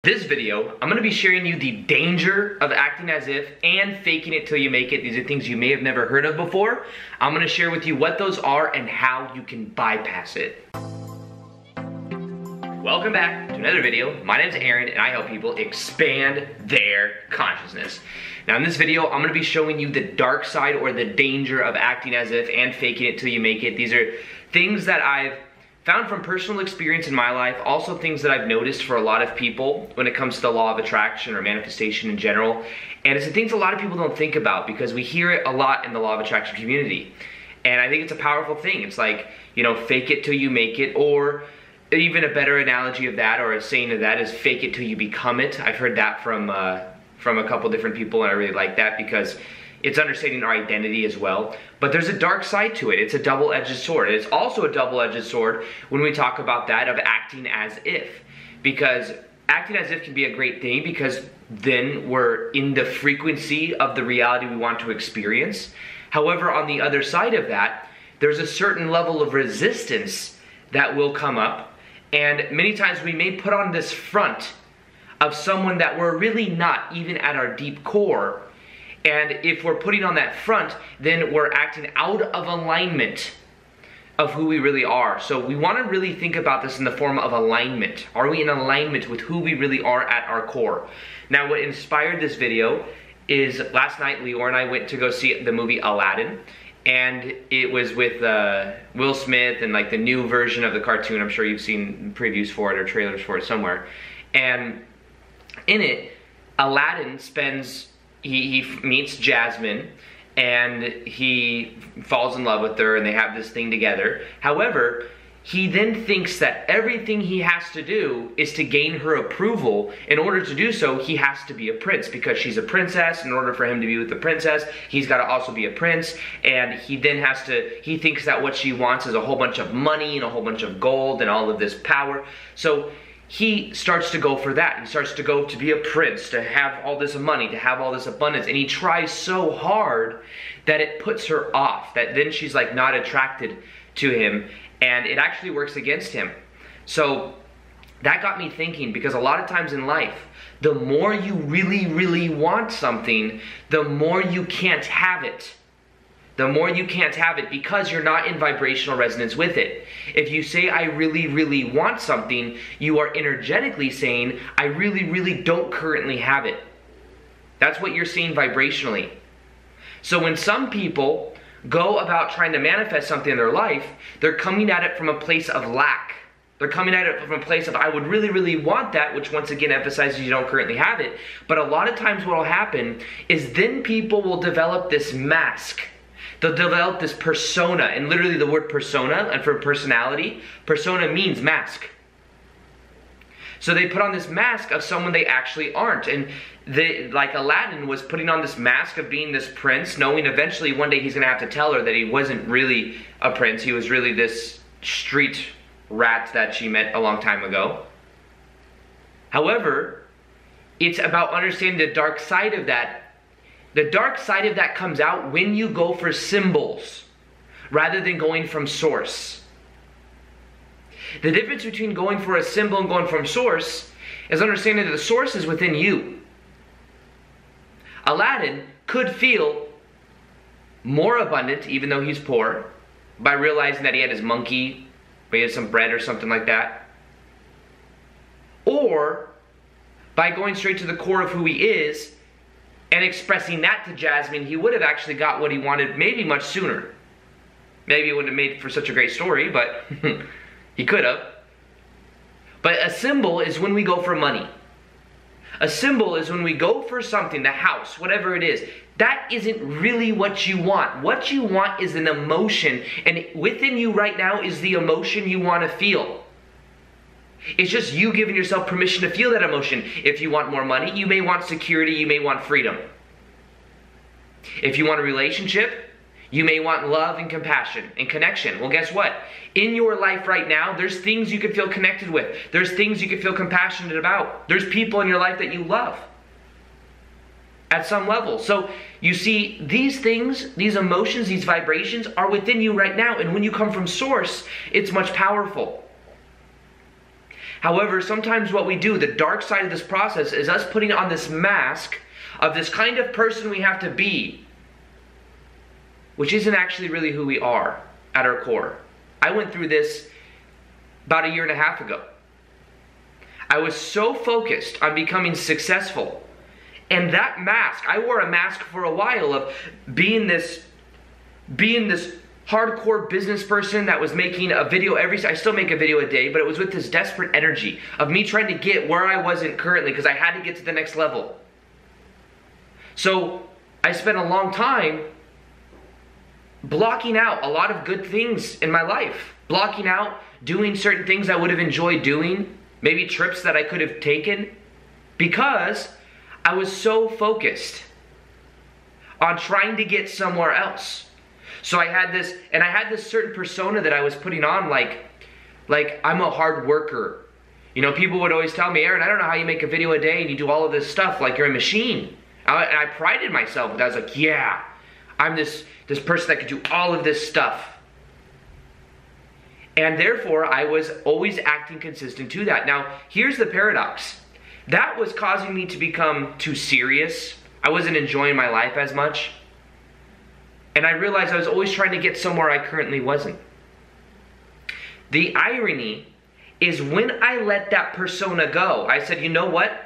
This video, I'm going to be sharing you the danger of acting as if and faking it till you make it. These are things you may have never heard of before. I'm going to share with you what those are and how you can bypass it. Welcome back to another video. My name is Aaron and I help people expand their consciousness. Now in this video, I'm going to be showing you the dark side or the danger of acting as if and faking it till you make it. These are things that I've found from personal experience in my life, also things that I've noticed for a lot of people when it comes to the law of attraction or manifestation in general. And it's the things a lot of people don't think about because we hear it a lot in the law of attraction community. And I think it's a powerful thing. It's like, you know, fake it till you make it, or even a better analogy of that or a saying of that is fake it till you become it. I've heard that from a couple different people, and I really like that because it's understanding our identity as well. But there's a dark side to it. It's a double-edged sword. It's also a double-edged sword when we talk about that of acting as if. Because acting as if can be a great thing because then we're in the frequency of the reality we want to experience. However, on the other side of that, there's a certain level of resistance that will come up. And many times we may put on this front of someone that we're really not, even at our deep core. And if we're putting on that front, then we're acting out of alignment of who we really are. So we want to really think about this in the form of alignment. Are we in alignment with who we really are at our core? Now, what inspired this video is last night, Leor and I went to go see the movie Aladdin. And it was with Will Smith and like the new version of the cartoon. I'm sure you've seen previews for it or trailers for it somewhere. And in it, Aladdin spends... He meets Jasmine and he falls in love with her and they have this thing together. However, he then thinks that everything he has to do is to gain her approval. In order to do so, he has to be a prince because she's a princess. In order for him to be with the princess, he's got to also be a prince. And he then has to, he thinks that what she wants is a whole bunch of money and a whole bunch of gold and all of this power. So he starts to go for that. He starts to go to be a prince, to have all this money, to have all this abundance. And he tries so hard that it puts her off. That then she's like not attracted to him. And it actually works against him. So that got me thinking, because a lot of times in life, the more you really, really want something, the more you can't have it. The more you can't have it because you're not in vibrational resonance with it. If you say, I really, really want something, you are energetically saying, I really, really don't currently have it. That's what you're saying vibrationally. So when some people go about trying to manifest something in their life, they're coming at it from a place of lack. They're coming at it from a place of, I would really, really want that, which once again emphasizes you don't currently have it. But a lot of times what will happen is then people will develop this mask. They'll develop this persona, and literally the word persona, and for personality, persona means mask. So they put on this mask of someone they actually aren't. And they, like Aladdin was putting on this mask of being this prince, knowing eventually one day he's going to have to tell her that he wasn't really a prince. He was really this street rat that she met a long time ago. However, it's about understanding the dark side of that. The dark side of that comes out when you go for symbols rather than going from source. The difference between going for a symbol and going from source is understanding that the source is within you. Aladdin could feel more abundant, even though he's poor, by realizing that he had his monkey, but he had some bread or something like that. Or by going straight to the core of who he is and expressing that to Jasmine, he would have actually got what he wanted maybe much sooner. Maybe it wouldn't have made for such a great story, but he could have. But a symbol is when we go for money. A symbol is when we go for something, the house, whatever it is. That isn't really what you want. What you want is an emotion, and within you right now is the emotion you want to feel. It's just you giving yourself permission to feel that emotion. If you want more money, you may want security, you may want freedom. If you want a relationship, you may want love and compassion and connection. Well, guess what? In your life right now, there's things you can feel connected with. There's things you can feel compassionate about. There's people in your life that you love at some level. So you see, these things, these emotions, these vibrations are within you right now. And when you come from source, it's much powerful. However, sometimes what we do, the dark side of this process, is us putting on this mask of this kind of person we have to be, which isn't actually really who we are at our core. I went through this about 1.5 years ago. I was so focused on becoming successful, and that mask, I wore a mask for a while of being this hardcore business person that was making a video I still make a video a day, but it was with this desperate energy of me trying to get where I wasn't currently because I had to get to the next level. So I spent a long time blocking out a lot of good things in my life. Blocking out doing certain things I would have enjoyed doing, maybe trips that I could have taken, because I was so focused on trying to get somewhere else. So I had this certain persona that I was putting on, like I'm a hard worker. You know, people would always tell me, Aaron, I don't know how you make a video a day and you do all of this stuff like you're a machine. And I prided myself, but I was like, yeah, I'm this person that could do all of this stuff. And therefore, I was always acting consistent to that. Now, here's the paradox. That was causing me to become too serious. I wasn't enjoying my life as much. And I realized I was always trying to get somewhere I currently wasn't. The irony is when I let that persona go, I said, you know what?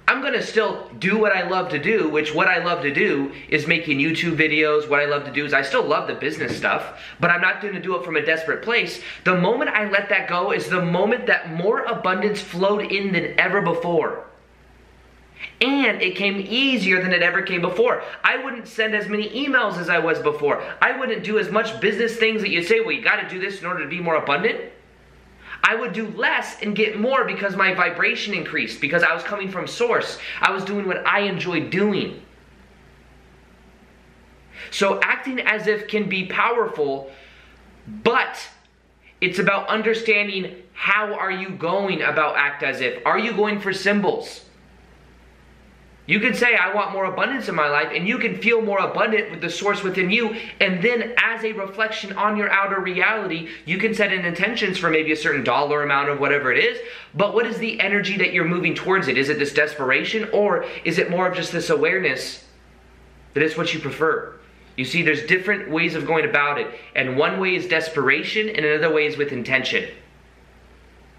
I'm going to still do what I love to do, which what I love to do is making YouTube videos. What I love to do is I still love the business stuff, but I'm not going to do it from a desperate place. The moment I let that go is the moment that more abundance flowed in than ever before. And it came easier than it ever came before. I wouldn't send as many emails as I was before. I wouldn't do as much business things that you say, well, you got to do this in order to be more abundant. I would do less and get more because my vibration increased, because I was coming from source. I was doing what I enjoyed doing. So acting as if can be powerful, but it's about understanding how are you going about act as if. Are you going for symbols? You can say, I want more abundance in my life, and you can feel more abundant with the source within you, and then as a reflection on your outer reality, you can set in intentions for maybe a certain dollar amount of whatever it is, but what is the energy that you're moving towards it? Is it this desperation, or is it more of just this awareness that it's what you prefer? You see, there's different ways of going about it, and one way is desperation, and another way is with intention.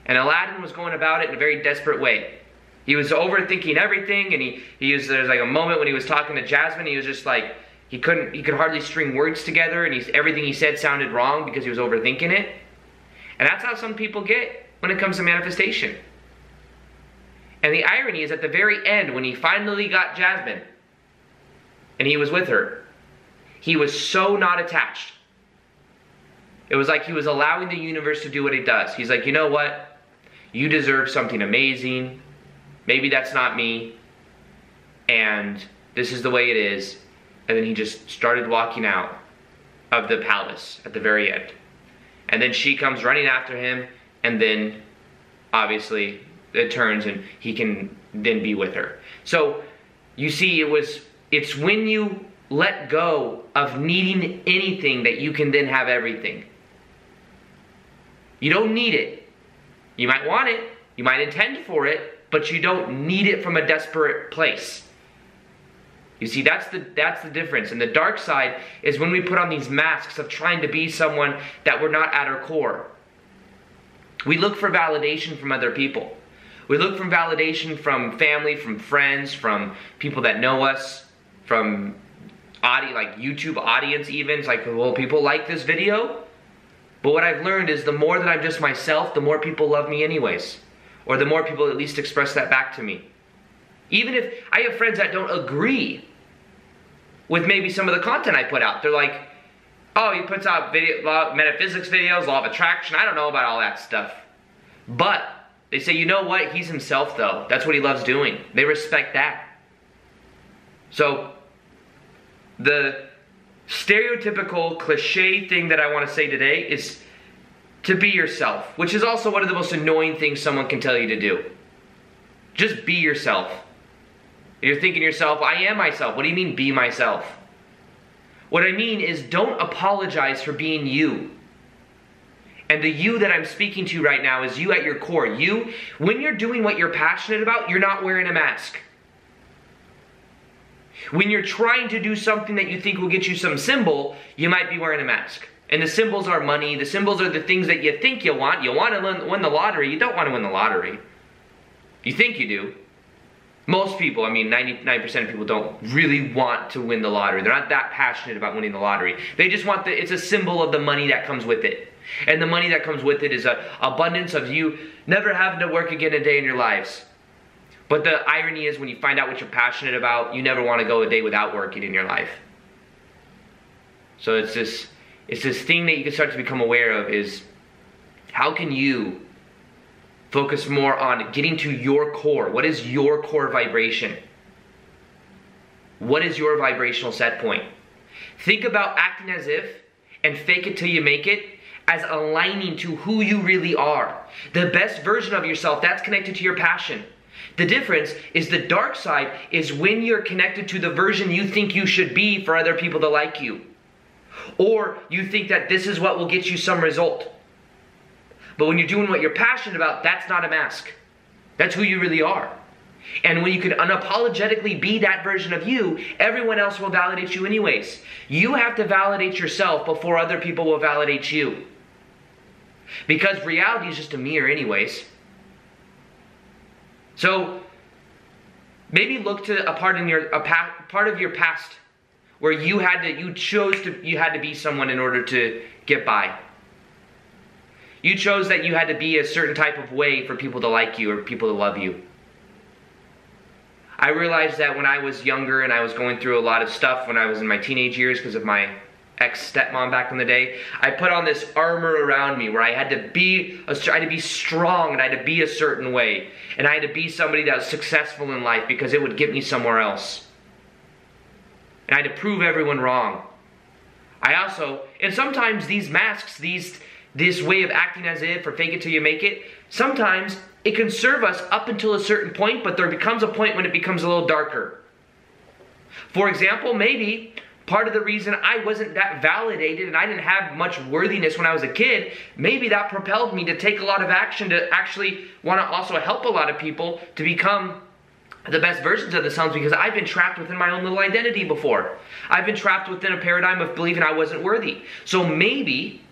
And Aladdin was going about it in a very desperate way. He was overthinking everything, and there's like a moment when he was talking to Jasmine, he was just like, he could hardly string words together, and everything he said sounded wrong because he was overthinking it. And that's how some people get when it comes to manifestation. And the irony is at the very end, when he finally got Jasmine, and he was with her, he was so not attached. It was like he was allowing the universe to do what it does. He's like, you know what? You deserve something amazing. Maybe that's not me, and this is the way it is. And then he just started walking out of the palace at the very end. And then she comes running after him, and then obviously it turns and he can then be with her. So you see, it's when you let go of needing anything that you can then have everything. You don't need it. You might want it, you might intend for it, but you don't need it from a desperate place. You see, that's the difference. And the dark side is when we put on these masks of trying to be someone that we're not at our core. We look for validation from other people. We look for validation from family, from friends, from people that know us, from like YouTube audience even. It's like, well, people like this video. But what I've learned is the more that I'm just myself, the more people love me anyways. Or the more people at least express that back to me. Even if I have friends that don't agree with maybe some of the content I put out. They're like, oh, he puts out metaphysics videos, law of attraction. I don't know about all that stuff. But they say, you know what? He's himself though. That's what he loves doing. They respect that. So the stereotypical cliche thing that I want to say today is to be yourself, which is also one of the most annoying things someone can tell you to do. Just be yourself. You're thinking to yourself, I am myself. What do you mean, be myself? What I mean is don't apologize for being you. And the you that I'm speaking to right now is you at your core. You, when you're doing what you're passionate about, you're not wearing a mask. When you're trying to do something that you think will get you some symbol, you might be wearing a mask. And the symbols are money. The symbols are the things that you think you want. You want to win the lottery. You don't want to win the lottery. You think you do. Most people, I mean 99% of people don't really want to win the lottery. They're not that passionate about winning the lottery. They just want it's a symbol of the money that comes with it. And the money that comes with it is an abundance of you never having to work again a day in your lives. But the irony is when you find out what you're passionate about, you never want to go a day without working in your life. So it's this thing that you can start to become aware of is how can you focus more on getting to your core. What is your core vibration? What is your vibrational set point? Think about acting as if and fake it till you make it as aligning to who you really are. The best version of yourself, that's connected to your passion. The difference is the dark side is when you're connected to the version you think you should be for other people to like you. Or you think that this is what will get you some result. But when you're doing what you're passionate about, that's not a mask. That's who you really are. And when you can unapologetically be that version of you, everyone else will validate you anyways. You have to validate yourself before other people will validate you. Because reality is just a mirror anyways. So maybe look to a part of your past where you had to be someone in order to get by. You chose that you had to be a certain type of way for people to like you or people to love you. I realized that when I was younger and I was going through a lot of stuff when I was in my teenage years because of my ex-stepmom back in the day, I put on this armor around me where I had to be strong and I had to be a certain way. And I had to be somebody that was successful in life because it would get me somewhere else. And I had to prove everyone wrong. And sometimes these masks, this way of acting as if or fake it till you make it, sometimes it can serve us up until a certain point, but there becomes a point when it becomes a little darker. For example, maybe part of the reason I wasn't that validated and I didn't have much worthiness when I was a kid, maybe that propelled me to take a lot of action to actually want to also help a lot of people to become the best versions of themselves, because I've been trapped within my own little identity before. I've been trapped within a paradigm of believing I wasn't worthy. So maybe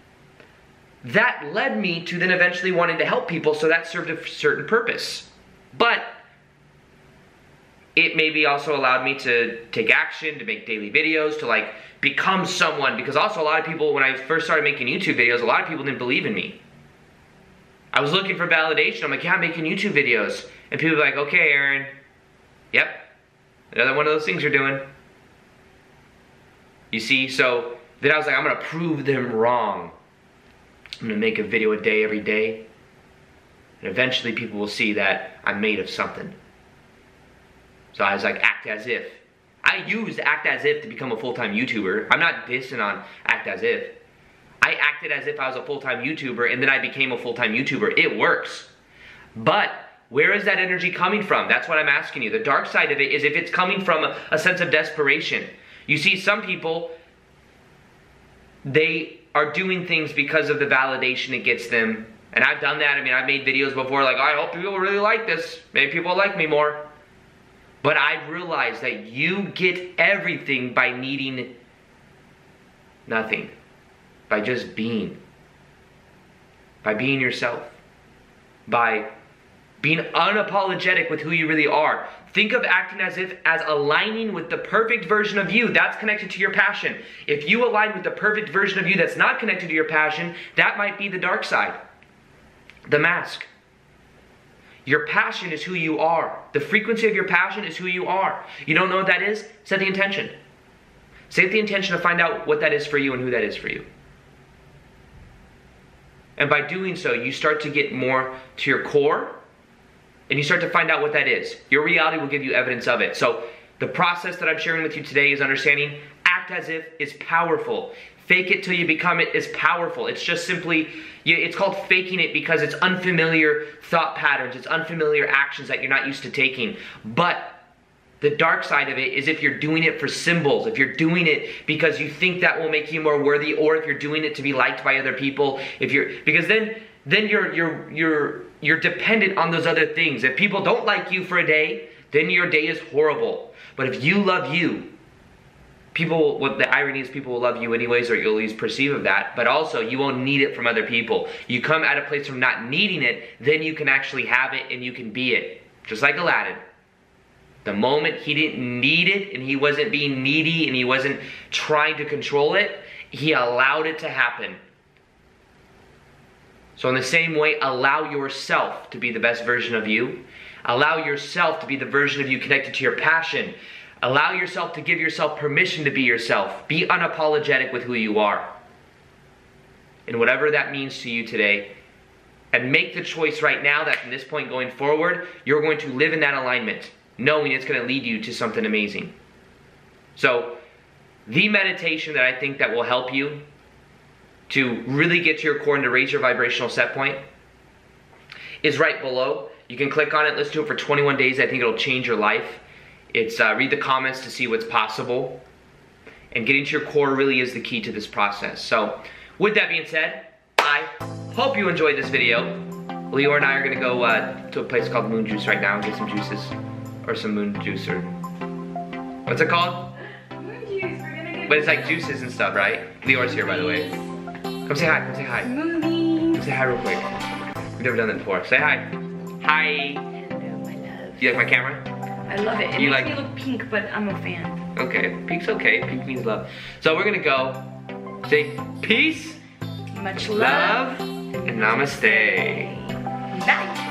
that led me to then eventually wanting to help people, so that served a certain purpose. But it maybe also allowed me to take action, to make daily videos, to become someone, because also a lot of people, when I first started making YouTube videos, a lot of people didn't believe in me. I was looking for validation. I'm like, yeah, I'm making YouTube videos. And people were like, okay, Aaron, yep, another one of those things you're doing. You see, so then I was like, I'm gonna prove them wrong. I'm gonna make a video a day every day. And eventually people will see that I'm made of something. So I was like, act as if. I used act as if to become a full-time YouTuber. I'm not dissing on act as if. I acted as if I was a full-time YouTuber and then I became a full-time YouTuber. It works. But where is that energy coming from? That's what I'm asking you. The dark side of it is if it's coming from a sense of desperation. You see, some people, they are doing things because of the validation it gets them. And I've done that. I mean, I've made videos before like, I hope people really like this. Maybe people like me more. But I've realized that you get everything by needing nothing. By just being. By being yourself. By being unapologetic with who you really are. Think of acting as if as aligning with the perfect version of you. That's connected to your passion. If you align with the perfect version of you that's not connected to your passion, that might be the dark side. The mask. Your passion is who you are. The frequency of your passion is who you are. You don't know what that is? Set the intention. Set the intention to find out what that is for you and who that is for you. And by doing so, you start to get more to your core, and you start to find out what that is. Your reality will give you evidence of it. So the process that I'm sharing with you today is understanding act as if is powerful. Fake it till you become it is powerful. It's just simply, it's called faking it because it's unfamiliar thought patterns. It's unfamiliar actions that you're not used to taking. But The dark side of it is if you're doing it for symbols, if you're doing it because you think that will make you more worthy, or if you're doing it to be liked by other people, because then you're dependent on those other things. If people don't like you for a day, then your day is horrible. But if you love you, what the irony is, people will love you anyways, or you'll at least perceive of that, but also you won't need it from other people. You come at a place from not needing it, then you can actually have it and you can be it. Just like Aladdin. The moment he didn't need it and he wasn't being needy and he wasn't trying to control it, he allowed it to happen. So in the same way, allow yourself to be the best version of you. Allow yourself to be the version of you connected to your passion. Allow yourself to give yourself permission to be yourself. Be unapologetic with who you are. And whatever that means to you today, and make the choice right now that from this point going forward, you're going to live in that alignment, knowing it's going to lead you to something amazing. So, the meditation that I think that will help you to really get to your core and to raise your vibrational set point is right below. You can click on it, listen to it for 21 days. I think it'll change your life. It's read the comments to see what's possible. And getting to your core really is the key to this process. So, with that being said, I hope you enjoyed this video. Leo and I are going to go to a place called Moon Juice right now and get some juices. Or some moon juice, or what's it called? Moon juice, we're gonna get. But it's like juices and stuff, right? Leor's here, by the way. Come say hi, come say hi. Movies. Come say hi real quick. We've never done that before. Say hi. Hi. Hello, my love. You like my camera? I love it. It You makes like- me look pink, but I'm a fan. Okay, pink's okay. Pink means love. So we're gonna go say peace, Much love, and namaste. Bye.